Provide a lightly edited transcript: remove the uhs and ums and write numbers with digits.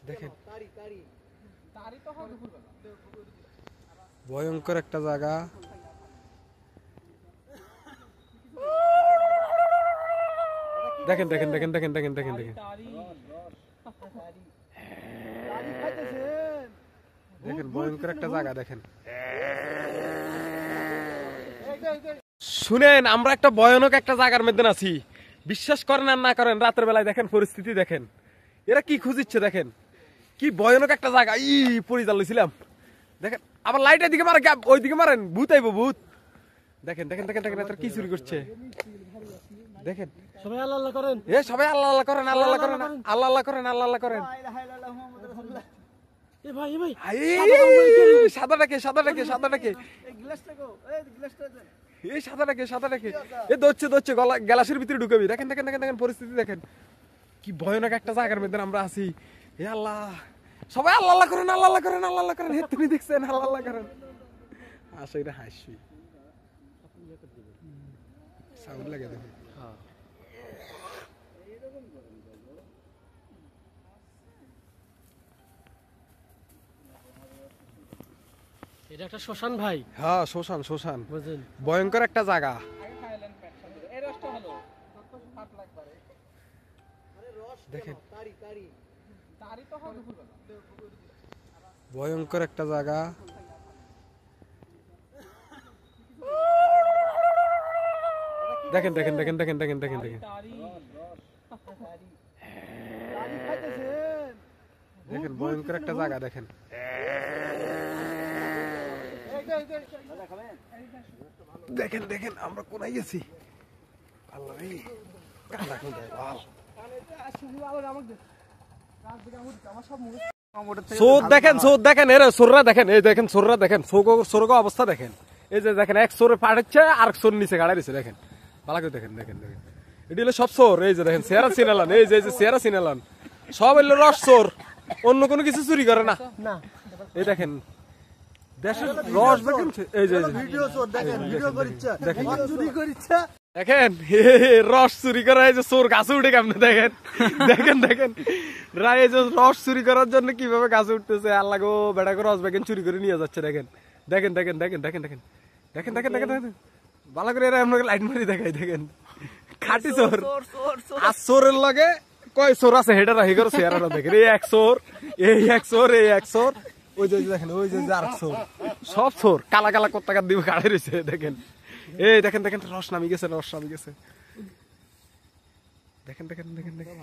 দেখেন ভয়ঙ্কর একটা জায়গা। দেখেন দেখেন দেখেন দেখেন দেখেন দেখেন দেখেন দেখেন ভয়ঙ্কর একটা জায়গা। দেখেন শুনেন, আমরা একটা ভয়ানক একটা জায়গার মধ্যে আছি। বিশ্বাস করেন আর না করেন, রাতের বেলায় দেখেন পরিস্থিতি দেখেন, এরা কি খুঁজিচ্ছে। দেখেন কি ভয়ানক একটা জায়গা। পরিচালছিলাম দেখেন, আবার লাইটের দিকে মারে, ওই দিকে মারেন, ভূত আইব ভূত। দেখেন দেখেন দেখেন দেখেন কি চুরি করছে। দেখেন সবাই আল্লাহ আল্লাহ করেন, সবাই আল্লাহ আল্লাহ করেন, আল্লাহ আল্লাহ করেন, আল্লাহ আল্লাহ করেন, আল্লাহ আল্লাহ করেন। সাদাটাকে সাদাটাকে সাদাটাকে সাদাটাকে সাদাটাকে দৌড়ছে দৌড়ছে, গ্যালাসের ভিতরে ঢুকাবি। দেখেন দেখেন দেখেন দেখেন পরিস্থিতি দেখেন, কি ভয়ানক একটা জায়গার মধ্যে আমরা আছি। হে আল্লাহ, সবাই আল্লাহ আল্লাহ করেন, আল্লাহ আল্লাহ করেন, আল্লাহ আল্লাহ করেন। তুমি দেখছেন, আল্লাহ আল্লাহ করেন। আসো এটা হাসি সাউন্ড লাগে। দেখেন এটা একটা শ্মশান ভাই। হ্যাঁ শ্মশান, শ্মশান বুঝলেন, ভয়ঙ্কর একটা জায়গা। দেখেন ভয়ঙ্কর একটা জায়গা। দেখেন দেখেন দেখেন দেখেন দেখেন দেখেন দেখেন দেখেন ভয়ঙ্কর একটা জায়গা। দেখেন দেখেন দেখেন আমরা কোনায় গেছি। আল্লাহ রে, কালা কোনটা বাল। সোর দেখেন, সোর দেখেন, এর সোররা দেখেন, এই দেখেন সোররা দেখেন, সোরগো অবস্থা দেখেন। এই যে দেখেন এক সোরে পাঠাচ্ছে, আর সোর নিচে গাড়া দিচ্ছে। দেখেন ভালো করে দেখেন দেখেন দেখেন, এটি হলো সব সোর। এই যে দেখেন চেহারা চিনালান, এই যে চেহারা চিনালান, সব এলো রস সোর, অন্য কোনো কিছু চুরি করে না। এই দেখেন দেশের রস দেখেন, এই যে ভিডিও চোর দেখেন, ভিডিও করিচ্ছে, দেখেন চুরি করিচ্ছে। দেখেন রস চুরি করা, এই যে চোর গাছে উঠে কেমনে। দেখেন দেখেন দেখেন এই যে রস চুরি করার জন্য কিভাবে গাছে উঠতেছে। আল্লাহ গো, বেটা করে রস ব্যাগেন চুরি করে নিয়ে যাচ্ছে। দেখেন দেখেন দেখেন দেখেন দেখেন দেখেন দেখেন দেখেন দেখেন দেখেন ভালো করে এরা আপনাকে লাইট মারি দেখাই। দেখেন খাটি চোর, আর চোরের লগে কয় চোর আছে হেডার রাহি করে চেহারা দেখেন। এই এক চোর, এই এক চোর, এই এক চোর, ওই যে দেখেন, ওই যে আর চোর, সব চোর কালা কালা কত টাকা দিবে কাড়ে রয়েছে। দেখেন এই দেখেন দেখেন রস নামি গেছে, রস নামি গেছে। দেখেন দেখেন দেখেন দেখেন